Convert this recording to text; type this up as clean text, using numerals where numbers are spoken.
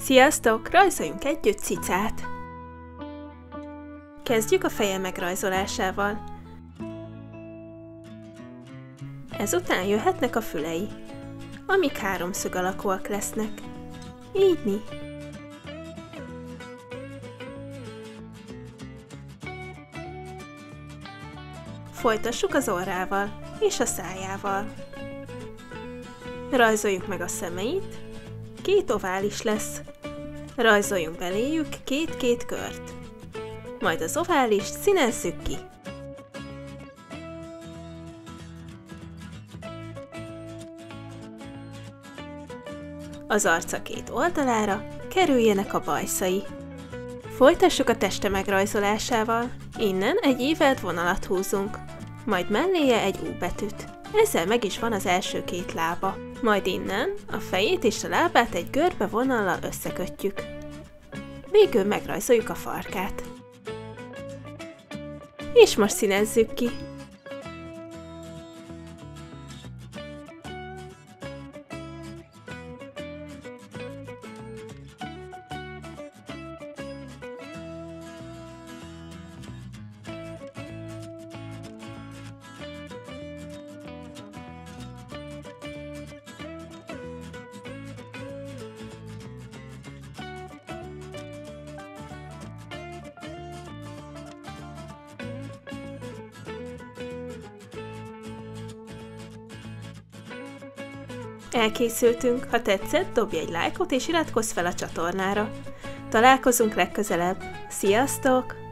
Sziasztok! Rajzoljunk együtt cicát! Kezdjük a feje megrajzolásával. Ezután jöhetnek a fülei, amik háromszög alakúak lesznek. Így. Folytassuk az orrával és a szájával. Rajzoljuk meg a szemeit, 2 ovális lesz. Rajzoljunk beléjük 2-2 kört. Majd az oválist színezzük ki. Az arca 2 oldalára kerüljenek a bajszai. Folytassuk a teste megrajzolásával. Innen egy ívelt vonalat húzunk, majd melléje egy U betűt. Ezzel meg is van az első 2 lába. Majd innen a fejét és a lábát egy görbe vonallal összekötjük. Végül megrajzoljuk a farkát. És most színezzük ki. Elkészültünk, ha tetszett, dobj egy lájkot és iratkozz fel a csatornára. Találkozunk legközelebb. Sziasztok!